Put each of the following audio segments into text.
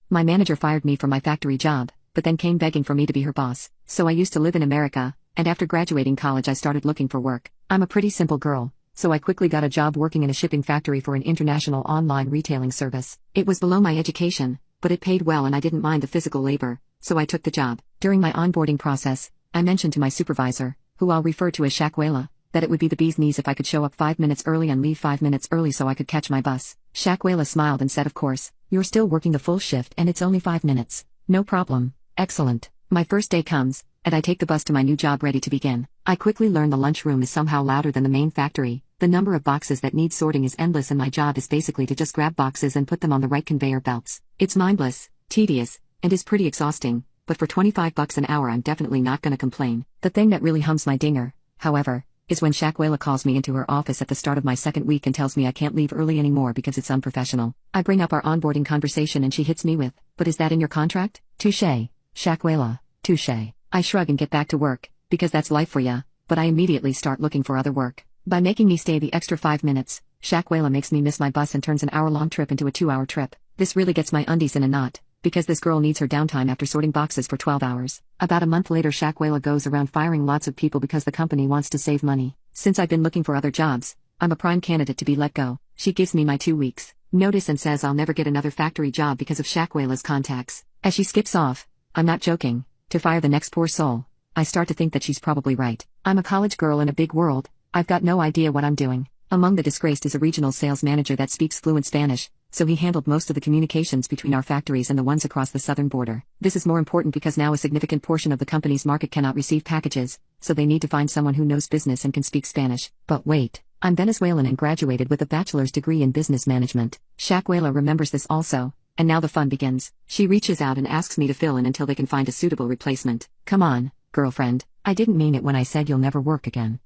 My manager fired me from my factory job, but then came begging for me to be her boss. So I used to live in America, and after graduating college I started looking for work. I'm a pretty simple girl, so I quickly got a job working in a shipping factory for an international online retailing service. It was below my education, but it paid well and I didn't mind the physical labor, so I took the job. During my onboarding process, I mentioned to my supervisor, who I'll refer to as Shakwela, that it would be the bee's knees if I could show up 5 minutes early and leave 5 minutes early so I could catch my bus. Shakwela smiled and said, "Of course, you're still working the full shift and it's only 5 minutes. No problem." Excellent. My first day comes, and I take the bus to my new job ready to begin. I quickly learn the lunchroom is somehow louder than the main factory. The number of boxes that need sorting is endless and my job is basically to just grab boxes and put them on the right conveyor belts. It's mindless, tedious, and is pretty exhausting, but for $25 an hour I'm definitely not gonna complain. The thing that really hums my dinger, however, is when Shakwela calls me into her office at the start of my second week and tells me I can't leave early anymore because it's unprofessional. I bring up our onboarding conversation and she hits me with, "But is that in your contract?" Touché, Shakwela, touché. I shrug and get back to work, because that's life for ya, but I immediately start looking for other work. By making me stay the extra 5 minutes, Shakwela makes me miss my bus and turns an hour-long trip into a 2-hour trip. This really gets my undies in a knot, because this girl needs her downtime after sorting boxes for 12 hours. About a month later Shakwela goes around firing lots of people because the company wants to save money. Since I've been looking for other jobs, I'm a prime candidate to be let go. She gives me my 2 weeks notice and says I'll never get another factory job because of Shakwela's contacts. As she skips off, I'm not joking, to fire the next poor soul. I start to think that she's probably right. I'm a college girl in a big world, I've got no idea what I'm doing. Among the disgraced is a regional sales manager that speaks fluent Spanish, so he handled most of the communications between our factories and the ones across the southern border. This is more important because now a significant portion of the company's market cannot receive packages, so they need to find someone who knows business and can speak Spanish. But wait, I'm Venezuelan and graduated with a bachelor's degree in business management. Shakwela remembers this also, and now the fun begins. She reaches out and asks me to fill in until they can find a suitable replacement. Come on, girlfriend, I didn't mean it when I said you'll never work again.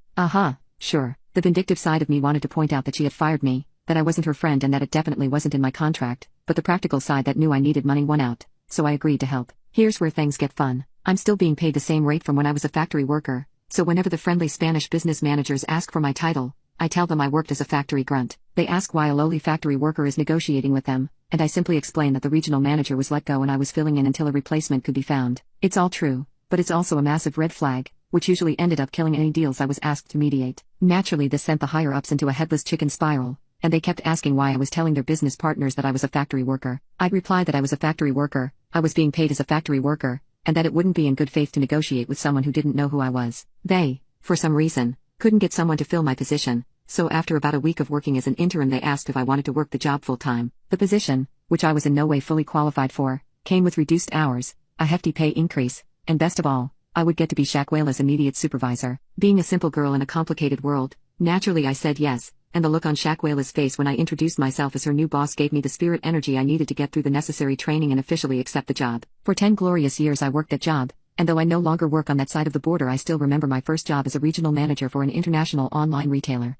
Sure. The vindictive side of me wanted to point out that she had fired me, that I wasn't her friend and that it definitely wasn't in my contract, but the practical side that knew I needed money won out, so I agreed to help. Here's where things get fun. I'm still being paid the same rate from when I was a factory worker, so whenever the friendly Spanish business managers ask for my title, I tell them I worked as a factory grunt. They ask why a lowly factory worker is negotiating with them, and I simply explain that the regional manager was let go and I was filling in until a replacement could be found. It's all true, but it's also a massive red flag, which usually ended up killing any deals I was asked to mediate. Naturally, this sent the higher-ups into a headless chicken spiral, and they kept asking why I was telling their business partners that I was a factory worker. I'd reply that I was a factory worker, I was being paid as a factory worker, and that it wouldn't be in good faith to negotiate with someone who didn't know who I was. They, for some reason, couldn't get someone to fill my position, so after about a week of working as an interim they asked if I wanted to work the job full-time. The position, which I was in no way fully qualified for, came with reduced hours, a hefty pay increase, and best of all, I would get to be Shakwela's immediate supervisor. Being a simple girl in a complicated world, naturally I said yes, and the look on Shakwela's face when I introduced myself as her new boss gave me the spirit energy I needed to get through the necessary training and officially accept the job. For 10 glorious years I worked that job, and though I no longer work on that side of the border I still remember my first job as a regional manager for an international online retailer.